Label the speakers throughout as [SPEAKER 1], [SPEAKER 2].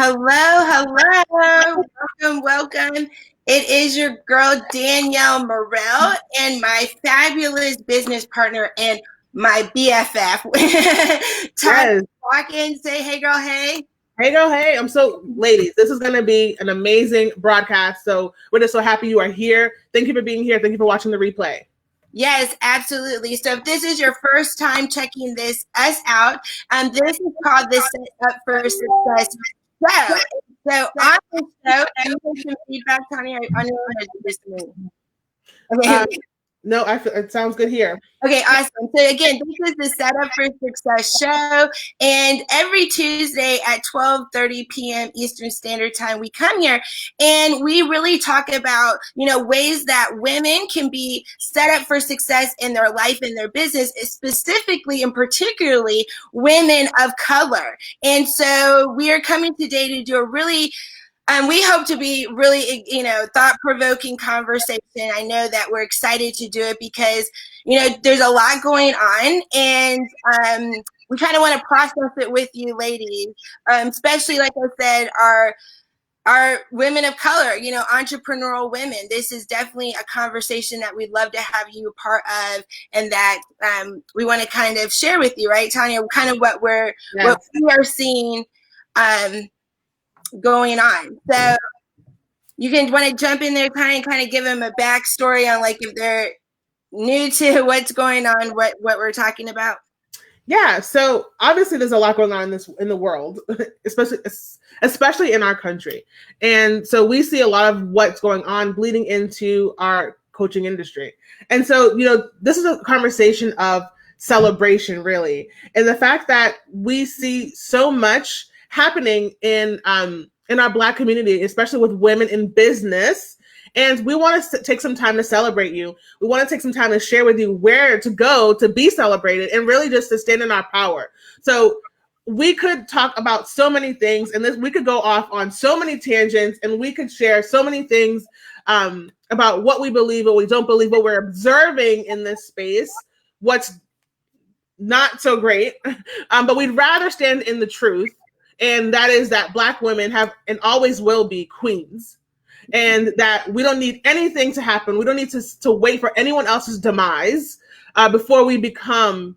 [SPEAKER 1] Hello, hello. Welcome. It is your girl, Danielle Morel, and my fabulous business partner and my BFF, Tanya
[SPEAKER 2] Yes.
[SPEAKER 1] Hawkins. Say, hey, girl, hey.
[SPEAKER 2] Hey, girl. Hey, ladies, this is going to be an amazing broadcast. So we're just so happy you are here. Thank you for being here. Thank you for watching the replay.
[SPEAKER 1] Yes, absolutely. So if this is your first time checking us out, this is called the Set Up for Success show. So on the show, and you get some feedback, Tony. I know how to do this to me. Okay.
[SPEAKER 2] No, it sounds good here.
[SPEAKER 1] Okay, awesome. So again, this is the Setup for Success show, and every Tuesday at 12:30 p.m. Eastern Standard Time, we come here and we really talk about, ways that women can be set up for success in their life and their business, specifically and particularly women of color. And so we are coming today to do a really we hope to be really, thought-provoking conversation. I know that we're excited to do it because, there's a lot going on, and we kind of want to process it with you ladies, especially, like I said, our women of color, entrepreneurial women. This is definitely a conversation that we'd love to have you a part of, and that we want to kind of share with you, right, Tanya? Kind of what we are seeing going on. So you can want to jump in there, kind of give them a backstory on, like, if they're new to what's going on, what we're talking about.
[SPEAKER 2] Yeah, so obviously there's a lot going on in the world, especially in our country. And so we see a lot of what's going on bleeding into our coaching industry. And so, this is a conversation of celebration, really. And the fact that we see so much happening in our Black community, especially with women in business. And we want to take some time to celebrate you. We want to take some time to share with you where to go to be celebrated, and really just to stand in our power. So we could talk about so many things, and we could go off on so many tangents, and we could share so many things about what we believe, what we don't believe, what we're observing in this space, what's not so great. But we'd rather stand in the truth. And that is that Black women have and always will be queens, and that we don't need anything to happen. We don't need to wait for anyone else's demise before we become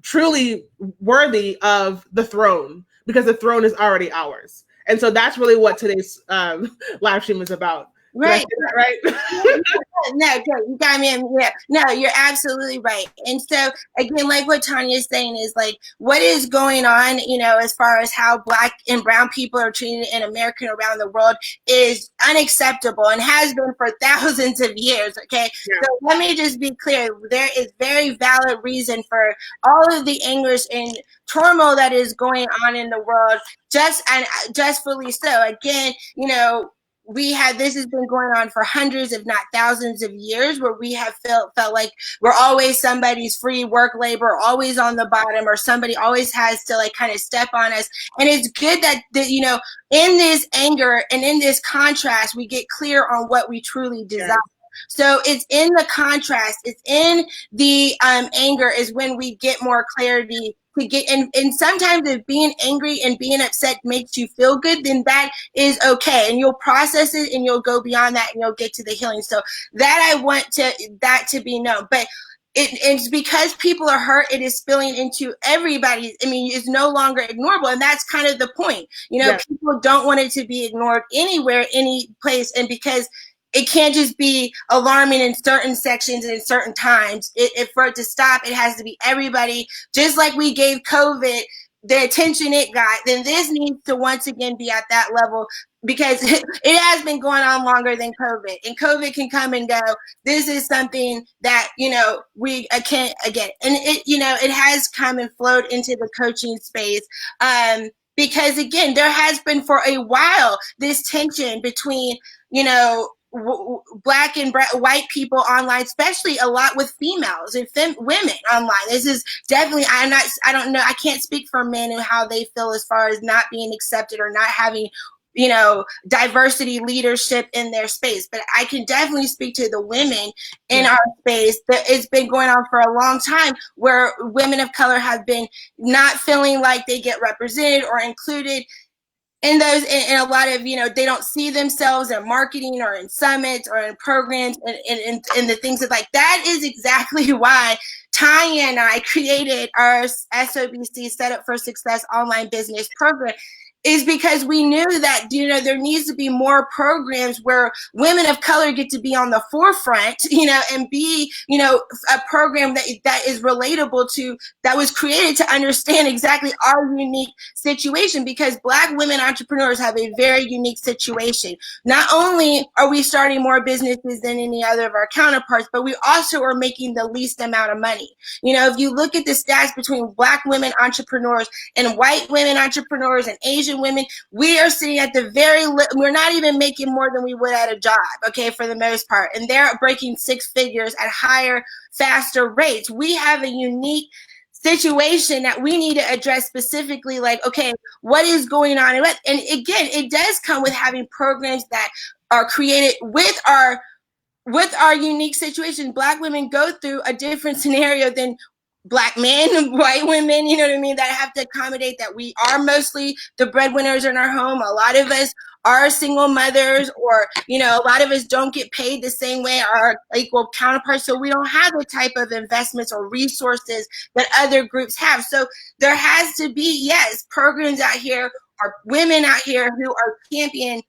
[SPEAKER 2] truly worthy of the throne, because the throne is already ours. And so that's really what today's live stream is about.
[SPEAKER 1] Right.
[SPEAKER 2] Right?
[SPEAKER 1] No, you got me. Yeah. No, you're absolutely right. And so again, like what Tanya is saying is, like, what is going on, as far as how Black and brown people are treated in America and around the world is unacceptable, and has been for thousands of years. Okay. Yeah. So let me just be clear. There is very valid reason for all of the anguish and turmoil that is going on in the world, justfully so. Again, this has been going on for hundreds, if not thousands of years, where we have felt like we're always somebody's free work labor, always on the bottom, or somebody always has to, like, kind of step on us. And it's good that, in this anger and in this contrast, we get clear on what we truly desire. Yeah. So it's in the contrast, it's in the anger is when we get more clarity to get, and sometimes if being angry and being upset makes you feel good, then that is okay, and you'll process it and you'll go beyond that and you'll get to the healing. So that I want that to be known. But it's because people are hurt, it is spilling into everybody. It's no longer ignorable, and that's kind of the point. Yeah. People don't want it to be ignored anywhere, any place, and because it can't just be alarming in certain sections and in certain times. For it to stop, it has to be everybody. Just like we gave COVID the attention it got, then this needs to once again be at that level, because it has been going on longer than COVID, and COVID can come and go. This is something that, we can't, again, and it has come and flowed into the coaching space. Because again, there has been for a while this tension between, Black and white people online, especially a lot with females and women online. This is definitely, I don't know, I can't speak for men and how they feel as far as not being accepted or not having, diversity leadership in their space. But I can definitely speak to the women in our space that it's been going on for a long time, where women of color have been not feeling like they get represented or included in those, in a lot of, they don't see themselves in marketing or in summits or in programs and the things like that is exactly why Tanya and I created our SOBC Set Up for Success online business program, is because we knew that, there needs to be more programs where women of color get to be on the forefront, and be, a program that is relatable to, that was created to understand exactly our unique situation, because Black women entrepreneurs have a very unique situation. Not only are we starting more businesses than any other of our counterparts, but we also are making the least amount of money. If you look at the stats between Black women entrepreneurs and white women entrepreneurs and Asian women, we are sitting at the we're not even making more than we would at a job, okay, for the most part. And they're breaking six figures at higher, faster rates. We have a unique situation that we need to address specifically, like, okay, what is going on? And again, it does come with having programs that are created with our unique situation. Black women go through a different scenario than Black men, white women, you know what I mean, that have to accommodate that we are mostly the breadwinners in our home. A lot of us are single mothers, or, a lot of us don't get paid the same way our equal counterparts. So we don't have the type of investments or resources that other groups have. So there has to be, yes, programs out here, or women out here who are championed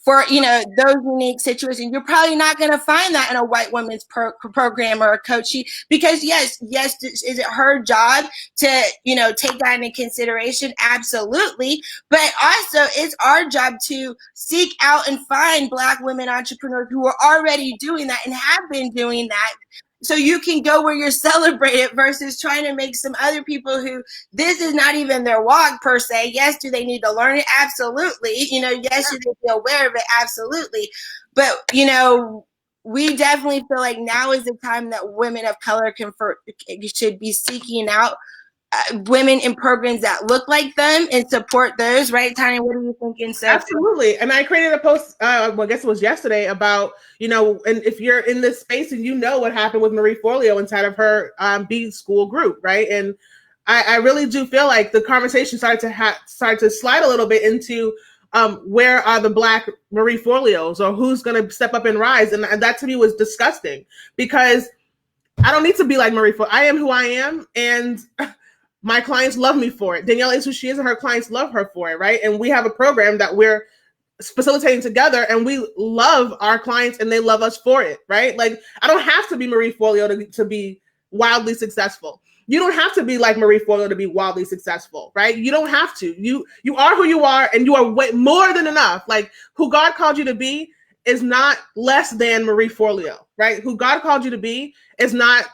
[SPEAKER 1] for, those unique situations. You're probably not going to find that in a white woman's program or a coach, because yes, is it her job to, take that into consideration? Absolutely. But also it's our job to seek out and find Black women entrepreneurs who are already doing that and have been doing that, so you can go where you're celebrated, versus trying to make some other people who this is not even their walk per se. Yes, do they need to learn it? Absolutely. Yes, should they be aware of it? Absolutely. But, we definitely feel like now is the time that women of color should be seeking out women in programs that look like them and support those, right, Tanya? What are you thinking? So
[SPEAKER 2] absolutely. And I created a post, I guess it was yesterday, about, and if you're in this space and what happened with Marie Forleo inside of her B school group, right? And I really do feel like the conversation started to slide a little bit into where are the Black Marie Forleos, or who's going to step up and rise. And that to me was disgusting, because I don't need to be like Marie Forleo. I am who I am, and my clients love me for it. Danielle is who she is, and her clients love her for it, right? And we have a program that we're facilitating together, and we love our clients and they love us for it, right? Like, I don't have to be Marie Forleo to be wildly successful. You don't have to be like Marie Forleo to be wildly successful, right? You don't have to. You are who you are, and you are way more than enough. Like, who God called you to be is not less than Marie Forleo, right? Who God called you to be is not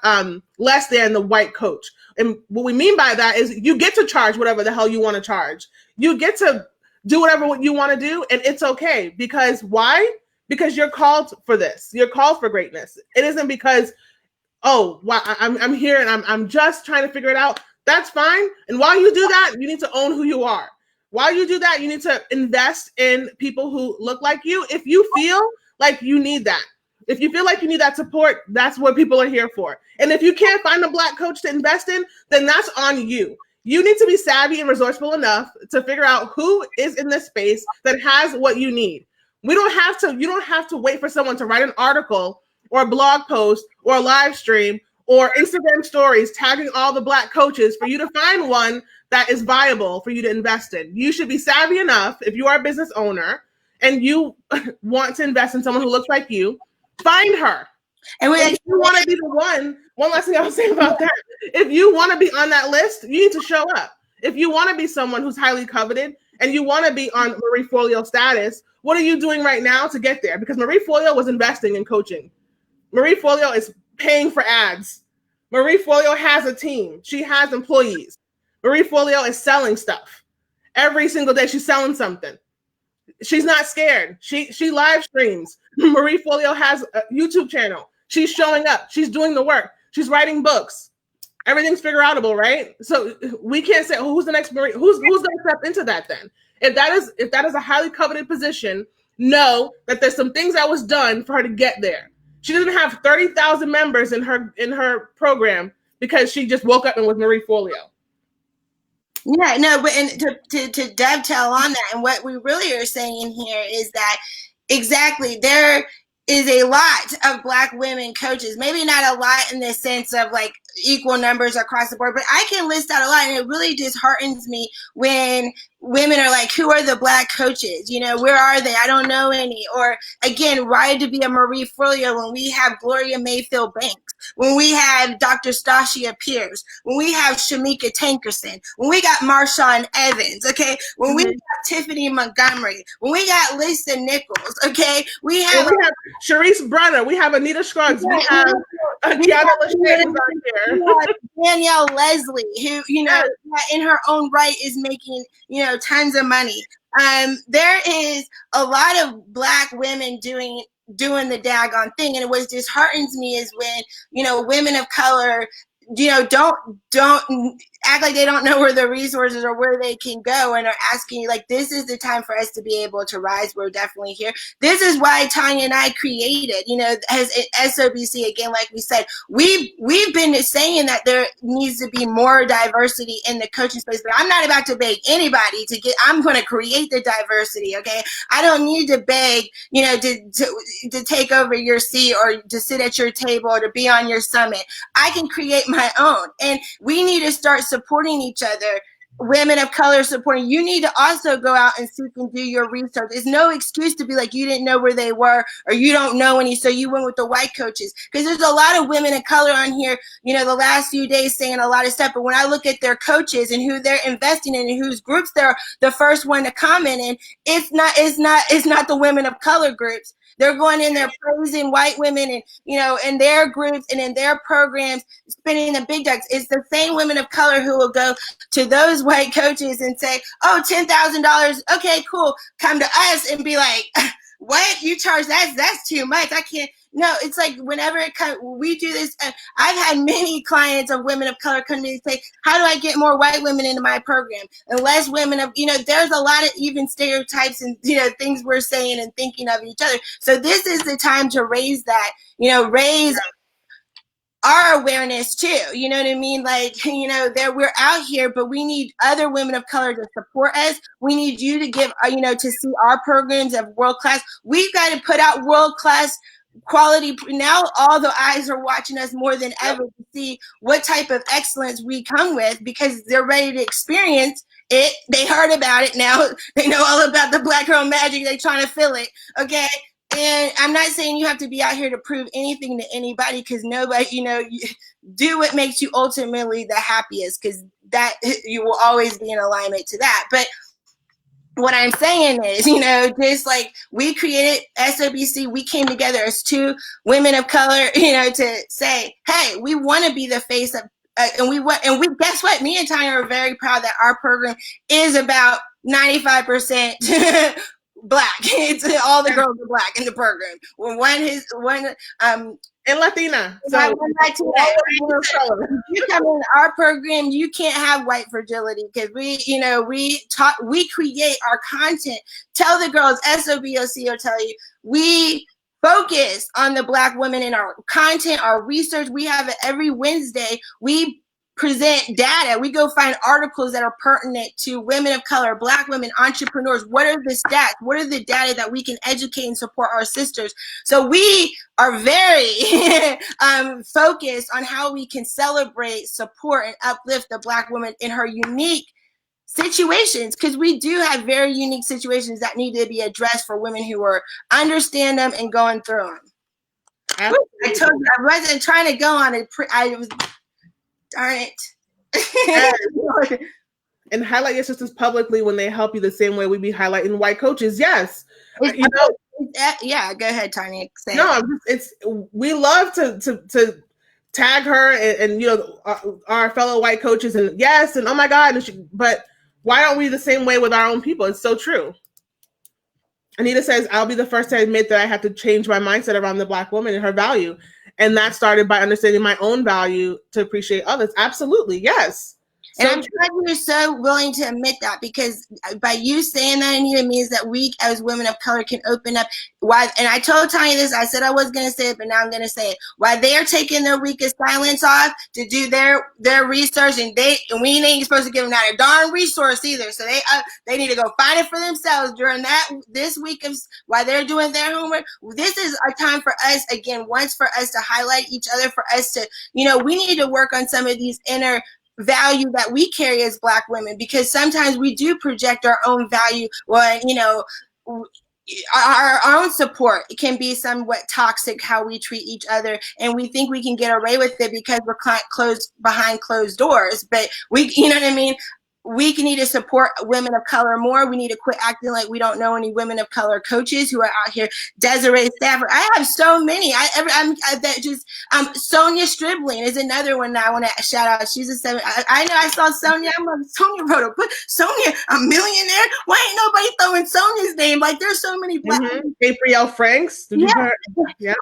[SPEAKER 2] less than the white coach. And what we mean by that is you get to charge whatever the hell you want to charge. You get to do whatever you want to do, and it's okay. Because why? Because you're called for this. You're called for greatness. It isn't because, oh, wow, I'm here and I'm just trying to figure it out. That's fine. And while you do that, you need to own who you are. While you do that, you need to invest in people who look like you. If you feel like you need that, if you feel like you need that support, that's what people are here for. And if you can't find a Black coach to invest in, then that's on you. You need to be savvy and resourceful enough to figure out who is in this space that has what you need. You don't have to wait for someone to write an article or a blog post or a live stream or Instagram stories tagging all the Black coaches for you to find one that is viable for you to invest in. You should be savvy enough, if you are a business owner and you want to invest in someone who looks like you, find her. And if you want to be the one last thing I would say about that, if you want to be on that list, you need to show up. If you want to be someone who's highly coveted and you want to be on Marie Forleo status, what are you doing right now to get there? Because Marie Forleo was investing in coaching. Marie Forleo is paying for ads. Marie Forleo has a team. She has employees. Marie Forleo is selling stuff. Every single day she's selling something. She's not scared. She live streams. Marie Forleo has a YouTube channel. She's showing up. She's doing the work. She's writing books. Everything's figure outable, right? So we can't say, oh, who's the next Marie? Who's going to step into that then? If that is a highly coveted position, know that there's some things that was done for her to get there. She doesn't have 30,000 members in her program because she just woke up and was Marie Forleo.
[SPEAKER 1] Yeah, no, but and to dovetail on that, and what we really are saying here is that exactly there is a lot of Black women coaches. Maybe not a lot in the sense of like equal numbers across the board, but I can list out a lot, and it really disheartens me when women are like, "Who are the Black coaches? You know, where are they? I don't know any." Or again, why to be a Marie Forleo when we have Gloria Mayfield Banks, when we have Dr. Stasia Pierce, when we have Shamika Tankerson, when we got Marshawn Evans, okay, when we got Tiffany Montgomery, when we got Lisa Nichols, okay, we have
[SPEAKER 2] Sharice Brunner, we have Anita Scruggs, we have Kiana Lachey on here.
[SPEAKER 1] Danielle Leslie, who, you know, in her own right is making, you know, tons of money. There is a lot of Black women doing the daggone thing, and what disheartens me is when, you know, women of color, you know, don't act like they don't know where the resources or where they can go, and are asking, like, this is the time for us to be able to rise. We're definitely here. This is why Tanya and I created, you know, as SOBC, again, like we said, we've been saying that there needs to be more diversity in the coaching space, but I'm not about to beg anybody to get, I'm going to create the diversity, okay? I don't need to beg, you know, to take over your seat or to sit at your table or to be on your summit. I can create my own, and we need to start supporting each other. Women of color supporting. You need to also go out and seek and do your research. It's no excuse to be like you didn't know where they were or you don't know any, so you went with the white coaches. Because there's a lot of women of color on here, you know, the last few days saying a lot of stuff. But when I look at their coaches and who they're investing in and whose groups they're the first one to comment in, it's not the women of color groups. They're going in there praising white women and, you know, in their groups and in their programs, spending the big bucks. It's the same women of color who will go to those white coaches and say, "Oh, $10,000. Okay, cool. Come to us," and be like, "What? You charge that? That's too much. I can't." No, it's like whenever it comes, we do this. I've had many clients of women of color come to me and say, "How do I get more white women into my program?" And less women of, you know, there's a lot of even stereotypes and, you know, things we're saying and thinking of each other. So this is the time to raise that, you know, raise our awareness too. You know what I mean? Like, you know, there we're out here, but we need other women of color to support us. We need you to give, you know, to see our programs of world class. We've got to put out world class quality. Now all the eyes are watching us more than ever to see what type of excellence we come with, because they're ready to experience it. They heard about it. Now they know all about the Black Girl Magic. They're trying to feel it. Okay. And I'm not saying you have to be out here to prove anything to anybody, because nobody, you know, do what makes you ultimately the happiest, because that you will always be in alignment to that. But what I'm saying is, you know, just like we created SOBC, we came together as two women of color, you know, to say, hey, we want to be the face of, and we guess what? Me and Tanya are very proud that our program is about 95% Black. It's all the girls are Black in the program. When
[SPEAKER 2] and Latina.
[SPEAKER 1] So you come in our program, you can't have white fragility, because we, you know, we create our content. Tell the girls, SOBC will tell you, we focus on the Black women in our content, our research. We have it every Wednesday. We present data. We go find articles that are pertinent to women of color, Black women, entrepreneurs. What are the stats? What are the data that we can educate and support our sisters? So we are very focused on how we can celebrate, support, and uplift the Black woman in her unique situations, because we do have very unique situations that need to be addressed for women who are understand them and going through them. Absolutely. I told you I wasn't trying to go on it. I was, darn it.
[SPEAKER 2] And highlight your sisters publicly when they help you, the same way we be highlighting white coaches. Yes. You know,
[SPEAKER 1] yeah, go ahead, Tanya.
[SPEAKER 2] We love to tag her and you know, our fellow white coaches, and yes, and oh my God, but why aren't we the same way with our own people? It's so true. Anita says, I'll be the first to admit that I have to change my mindset around the Black woman and her value. And that started by understanding my own value to appreciate others. Absolutely. Yes.
[SPEAKER 1] And I'm glad you're so willing to admit that, because by you saying that, Anita, means that we as women of color can open up. Why? And I told Tanya this. I said I was going to say it, but now I'm going to say it. Why they're taking their week of silence off to do their research, and we ain't supposed to give them that a darn resource either. So they need to go find it for themselves during this week of while they're doing their homework. This is a time for us, again, once for us to highlight each other, for us to, we need to work on some of these inner value that we carry as Black women, because sometimes we do project our own value, our own support. It can be somewhat toxic how we treat each other, and we think we can get away with it because we're behind closed doors. But we need to support women of color more. We need to quit acting like we don't know any women of color coaches who are out here. Desiree Stafford, I have so many. Sonia Stribling is another one that I want to shout out. She's a 7. I know I saw Sonia. Sonia wrote a book. Sonia, a millionaire. Why ain't nobody throwing Sonia's name? Like, there's so many Black.
[SPEAKER 2] Gabrielle Franks. Yeah.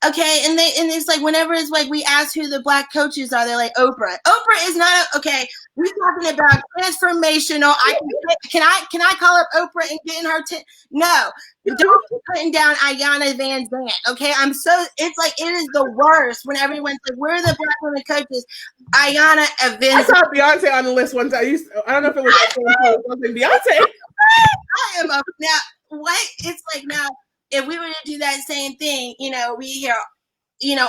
[SPEAKER 1] Okay, and it's like, whenever it's like we ask who the Black coaches are, they're like Oprah. Oprah is not okay. We're talking about transformational. Can I call up Oprah and get in her? No, don't be putting down Ayanna Van Zandt. Okay, it's like, it is the worst when everyone's like, we're the Black women coaches. Ayanna Van Zandt.
[SPEAKER 2] I saw Beyonce on the list one time. I don't know if it was Beyonce.
[SPEAKER 1] I am now. What? It's like, now, if we were to do that same thing, we hear,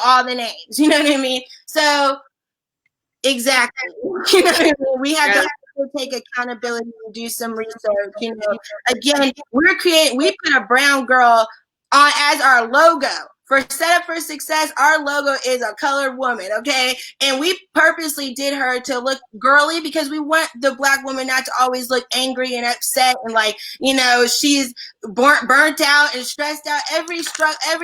[SPEAKER 1] all the names, you know what I mean? So, exactly, you know what I mean? We have to take accountability and do some research, Again, we put a brown girl on as our logo. For Set Up for Success, our logo is a colored woman, okay? And we purposely did her to look girly, because we want the Black woman not to always look angry and upset and like, she's burnt out and stressed out. Every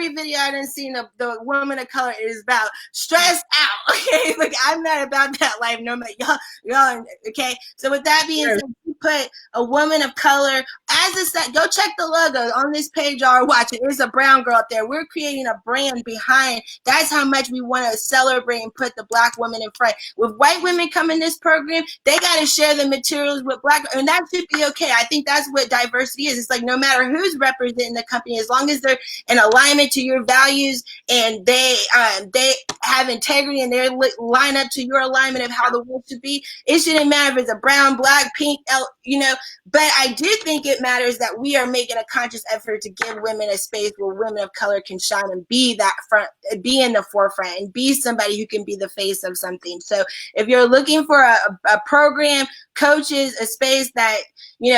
[SPEAKER 1] video I done seen the woman of color is about stressed out, okay? Like, I'm not about that life, no matter y'all, okay? So with that being said, we put a woman of color as a set. Go check the logo on this page y'all are watching. There's a brown girl up there. We're creating a brand behind. That's how much we want to celebrate and put the Black women in front. With white women come in this program, they got to share the materials with Black, and that should be okay. I think that's what diversity is. It's like, no matter who's representing the company, as long as they're in alignment to your values and they have integrity and they line up to your alignment of how the world should be, it shouldn't matter if it's a brown, Black, pink, but I do think it matters that we are making a conscious effort to give women a space where women of color can shine and be in the forefront and be somebody who can be the face of something. So if you're looking for a program, coaches, a space that,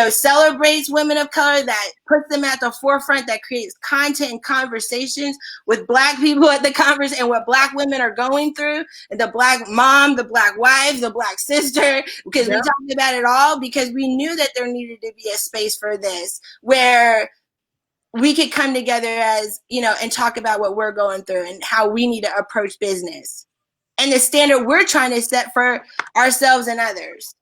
[SPEAKER 1] celebrates women of color, that puts them at the forefront, that creates content and conversations with Black people at the conference and what Black women are going through, and the Black mom, the Black wife, the Black sister, because we talked about it all, because we knew that there needed to be a space for this where we could come together as, and talk about what we're going through and how we need to approach business and the standard we're trying to set for ourselves and others.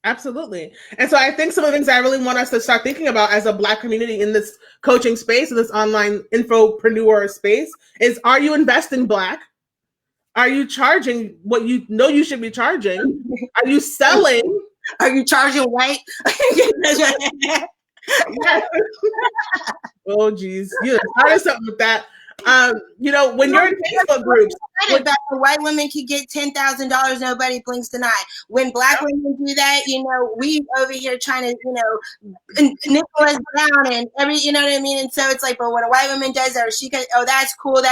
[SPEAKER 2] Absolutely. And so I think some of the things I really want us to start thinking about as a Black community in this coaching space, in this online infopreneur space, is, are you investing Black? Are you charging what you know you should be charging? Are you selling?
[SPEAKER 1] Are you charging white?
[SPEAKER 2] Oh, geez. You started something with that. When you're in Facebook groups,
[SPEAKER 1] white women can get $10,000, nobody blinks an eye. When Black women do that, we over here trying to, nickel us down and you know what I mean? And so it's like, but when a white woman does that, or she can, oh, that's cool.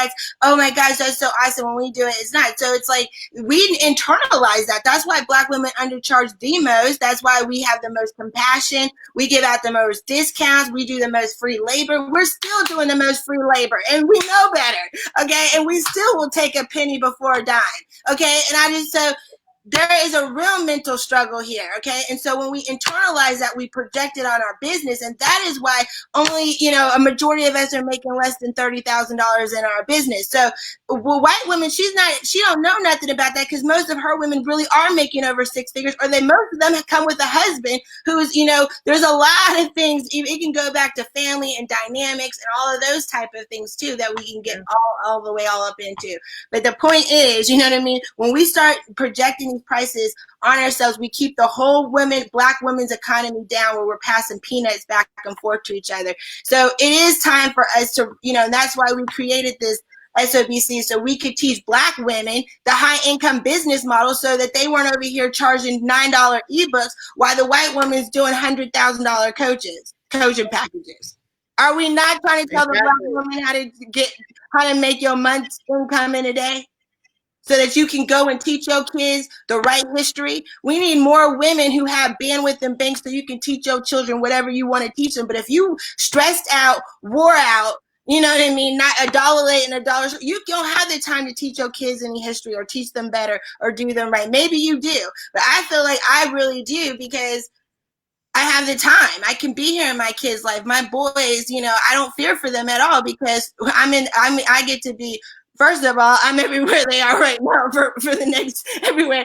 [SPEAKER 1] Oh my gosh, that's so awesome. When we do it, it's not. So it's like, we internalize that. That's why Black women undercharge the most. That's why we have the most compassion. We give out the most discounts. We do the most free labor. We're still doing the most free labor, and we know better, okay? And we still will take a penny before a dime, okay? And so there is a real mental struggle here, okay? And so when we internalize that, we project it on our business, and that is why only, a majority of us are making less than $30,000 in our business. So, white women, she don't know nothing about that, because most of her women really are making over 6 figures, or most of them have come with a husband who's, there's a lot of things. It can go back to family and dynamics and all of those type of things too that we can get all the way all up into. But the point is, you know what I mean? When we start projecting these prices on ourselves, we keep the whole black women's economy down, where we're passing peanuts back and forth to each other. So it is time for us to, and that's why we created this SOBC, so we could teach black women the high income business model, so that they weren't over here charging $9 ebooks while the white woman's doing $100,000 coaching packages. Are we not trying to tell the black woman how to make your month's income in a day, so that you can go and teach your kids the right history? We need more women who have bandwidth and banks, so you can teach your children whatever you want to teach them. But if you stressed out, wore out, you know what I mean, not $1 late and $1 short, you don't have the time to teach your kids any history or teach them better or do them right. Maybe you do, but I feel like I really do, because I have the time. I can be here in my kids' life. My boys, I don't fear for them at all, because I get to be, first of all, I'm everywhere they are right now for the next everywhere,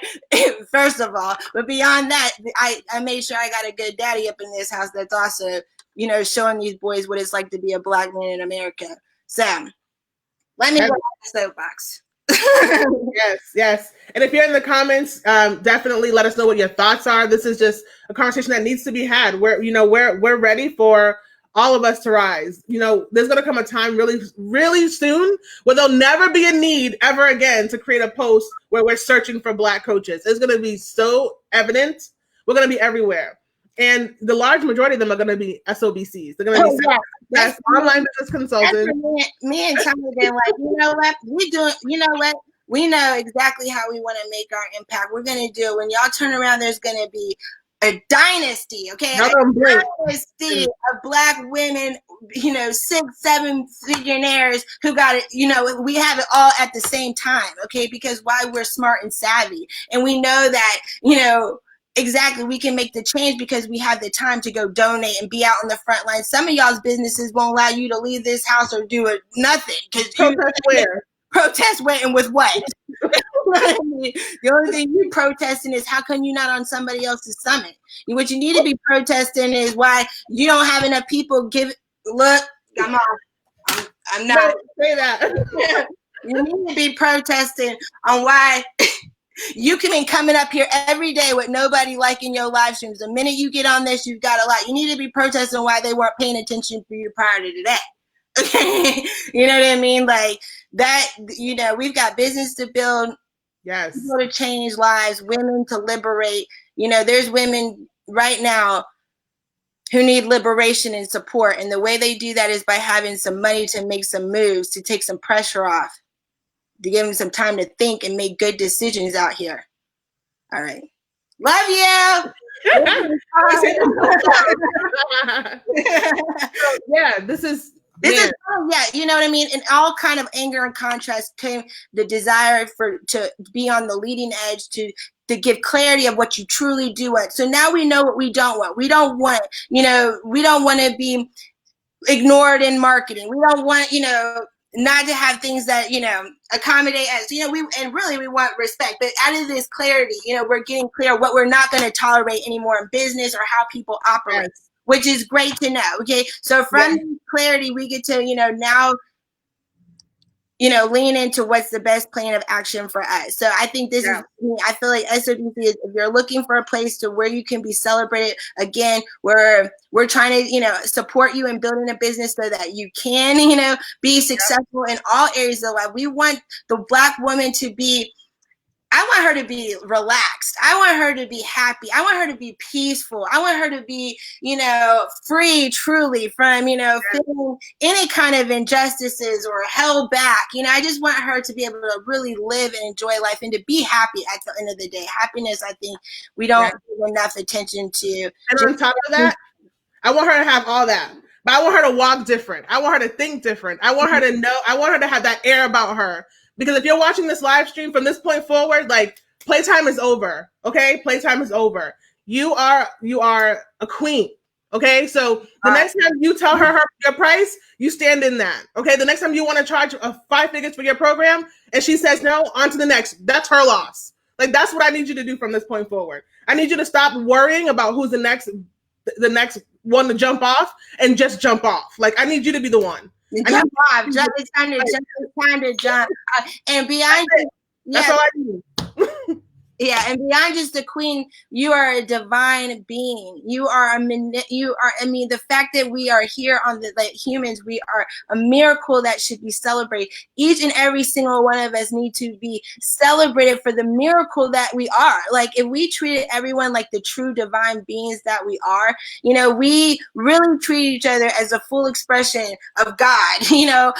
[SPEAKER 1] first of all. But beyond that, I made sure I got a good daddy up in this house that's also, showing these boys what it's like to be a black man in America. So let me go to the soapbox.
[SPEAKER 2] Yes. And if you're in the comments, definitely let us know what your thoughts are. This is just a conversation that needs to be had. We're ready for all of us to rise. There's going to come a time really, really soon where there'll never be a need ever again to create a post where we're searching for black coaches. It's going to be so evident. We're going to be everywhere. And the large majority of them are going to be SOBCs. They're going to be online business consultants.
[SPEAKER 1] Me and Tommy been like, what? We know exactly how we want to make our impact. We're going to do it. When y'all turn around, there's going to be a dynasty, okay? A dynasty of black women, 6-7 figuraires who got it, we have it all at the same time, okay? Because why? We're smart and savvy. And we know that, exactly, we can make the change because we have the time to go donate and be out on the front line. Some of y'all's businesses won't allow you to leave this house or do nothing. Protest where and with what? The only thing you protesting is how come you're not on somebody else's summit? What you need to be protesting is why you don't have enough people look, I'm not.
[SPEAKER 2] Say that.
[SPEAKER 1] You need to be protesting on why you can be coming up here every day with nobody liking your live streams. The minute you get on this, you've got a lot. You need to be protesting why they weren't paying attention for you prior to today. Okay. You know what I mean? Like that, we've got business to build.
[SPEAKER 2] Yes.
[SPEAKER 1] People to change lives, women to liberate. There's women right now who need liberation and support. And the way they do that is by having some money to make some moves, to take some pressure off, to give them some time to think and make good decisions out here. All right. Love you.
[SPEAKER 2] This is
[SPEAKER 1] you know what I mean? And all kind of anger and contrast came the desire to be on the leading edge, to give clarity of what you truly do want. So now we know what we don't want. We don't want, we don't want to be ignored in marketing. We don't want, not to have things that, accommodate us, we want respect. But out of this clarity, we're getting clear what we're not going to tolerate anymore in business or how people operate. Yes. Which is great to know. Okay. So from clarity, we get to, now, lean into what's the best plan of action for us. So I think this is, I feel like SOBC is, if you're looking for a place to where you can be celebrated, again, we're trying to, support you in building a business so that you can, be successful in all areas of life. We want the black woman to be, I want her to be relaxed. I want her to be happy. I want her to be peaceful. I want her to be, free truly from, feeling any kind of injustices or held back. I just want her to be able to really live and enjoy life and to be happy at the end of the day. Happiness, I think we don't give enough attention to.
[SPEAKER 2] And on top of that, I want her to have all that. But I want her to walk different. I want her to think different. I want her to know. I want her to have that air about her. Because if you're watching this live stream from this point forward, like, playtime is over. Okay, playtime is over. You are a queen. Okay, so the next time you tell her your price, you stand in that. Okay, the next time you want to charge 5 figures for your program, and she says no, on to the next. That's her loss. Like, that's what I need you to do from this point forward. I need you to stop worrying about who's the next one to jump off, and just jump off. Like, I need you to be the one.
[SPEAKER 1] Jump off. It's time to jump. And beyond,
[SPEAKER 2] that's all I need.
[SPEAKER 1] Yeah, and beyond just a queen, you are a divine being. You are I mean, the fact that we are here on the, like, humans, we are a miracle that should be celebrated. Each and every single one of us need to be celebrated for the miracle that we are. Like, if we treated everyone like the true divine beings that we are, you know, we really treat each other as a full expression of God, you know,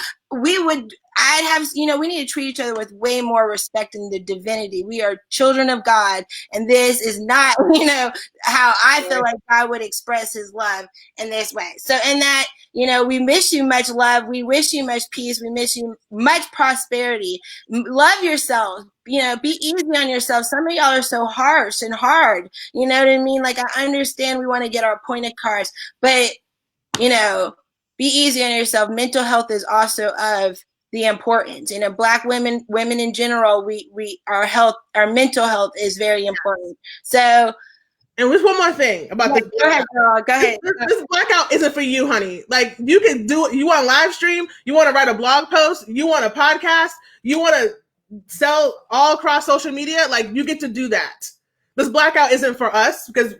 [SPEAKER 1] I'd have, you know, we need to treat each other with way more respect in the divinity. We are children of God, and this is not, you know, how I feel like God would express his love in this way. So in that, you know, we wish you much love. We wish you much peace. We wish you much prosperity. Love yourself. You know, be easy on yourself. Some of y'all are so harsh and hard. You know what I mean? Like, I understand we want to get our pointed cards, but, you know, be easy on yourself. Mental health is also of the importance. You know, Black women in general, our mental health is very important. So,
[SPEAKER 2] and there's one more thing about this.
[SPEAKER 1] Go ahead, girl. Go ahead.
[SPEAKER 2] This blackout isn't for you, honey. Like, you can do it. You want to live stream, you want to write a blog post, you want a podcast, you want to sell all across social media. Like, you get to do that. This blackout isn't for us because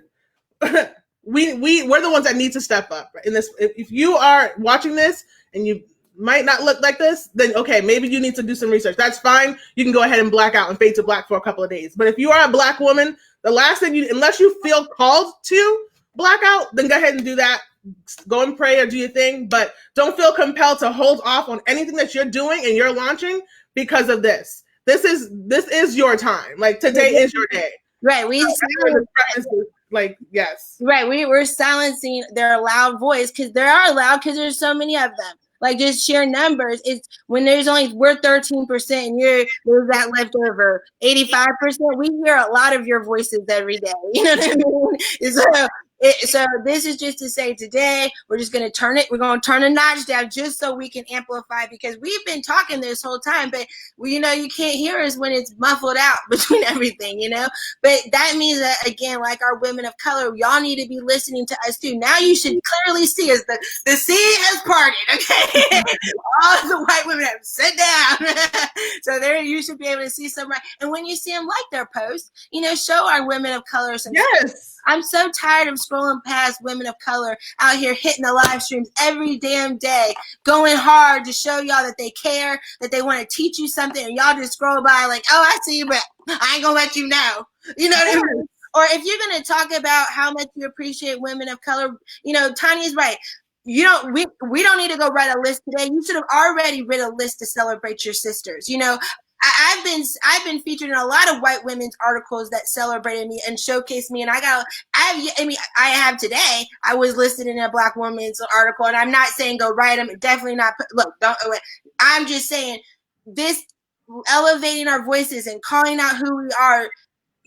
[SPEAKER 2] we're the ones that need to step up in this. If you are watching this and you might not look like this, then okay, maybe you need to do some research. That's fine. You can go ahead and black out and fade to black for a couple of days. But if you are a Black woman, the last thing unless you feel called to black out, then go ahead and do that. Go and pray or do your thing, but don't feel compelled to hold off on anything that you're doing and you're launching because of this. This is your time. Like, today is your day.
[SPEAKER 1] Right.
[SPEAKER 2] Like, yes.
[SPEAKER 1] Right. We're silencing their loud voice because they are loud because there's so many of them. Like, just sheer numbers. It's when we're 13% and there's that left over 85%. We hear a lot of your voices every day. You know what I mean? So this is just to say, today we're just going to turn it. We're going to turn a notch down just so we can amplify, because we've been talking this whole time, but you know, you can't hear us when it's muffled out between everything, you know. But that means that, again, like our women of color, y'all need to be listening to us too. Now you should clearly see us. The sea has parted. Okay, all the white women have sit down. So there, you should be able to see some. And when you see them like their post, you know, show our women of color some.
[SPEAKER 2] Yes.
[SPEAKER 1] I'm so tired of scrolling past women of color out here hitting the live streams every damn day, going hard to show y'all that they care, that they want to teach you something, and y'all just scroll by like, oh, I see you, but I ain't gonna let you know. You know what I mean? Or if you're gonna talk about how much you appreciate women of color, you know, Tanya's right. We don't need to go write a list today. You should have already written a list to celebrate your sisters. You know, I've been featured in a lot of white women's articles that celebrated me and showcased me, and I have today. I was listed in a Black woman's article, and I'm not saying go write them. Definitely not. I'm just saying this, elevating our voices and calling out who we are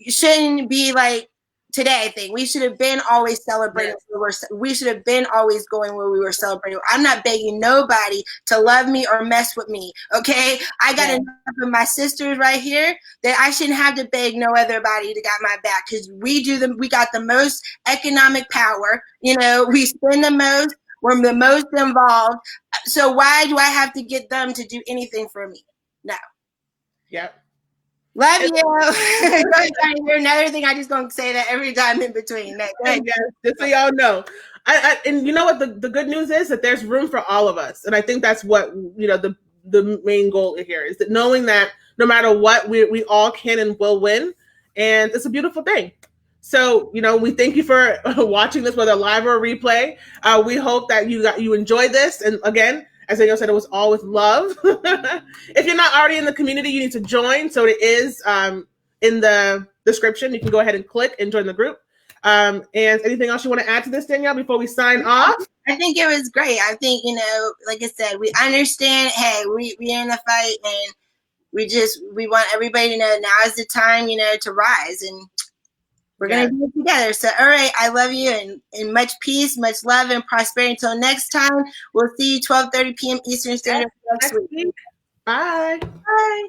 [SPEAKER 1] shouldn't be like today thing. We should have been always celebrating. Yes. We should have been always going where we were celebrating. I'm not begging nobody to love me or mess with me. Okay, I got enough of my sisters right here that I shouldn't have to beg no other body to got my back, because we got the most economic power. You know, we spend the most. We're the most involved. So why do I have to get them to do anything for me? No.
[SPEAKER 2] Yep.
[SPEAKER 1] Love you. Another thing, I just gonna say that every time in between.
[SPEAKER 2] Just so y'all know. And you know what the good news is, that there's room for all of us. And I think that's what, you know, the main goal here is that knowing that no matter what, we all can and will win. And it's a beautiful thing. So, you know, we thank you for watching this, whether live or replay. We hope that you enjoyed this. And again, as Danielle said, it was all with love. If you're not already in the community, you need to join. So it is in the description. You can go ahead and click and join the group. And anything else you want to add to this, Danielle, before we sign off?
[SPEAKER 1] I think it was great. I think, you know, like I said, we understand, hey, we in the fight, and we want everybody to know now is the time, you know, to rise, and we're going to do it together. So, all right, I love you, and much peace, much love, and prosperity. Until next time, we'll see you 12:30 p.m. Eastern Standard next week.
[SPEAKER 2] Bye.
[SPEAKER 1] Bye.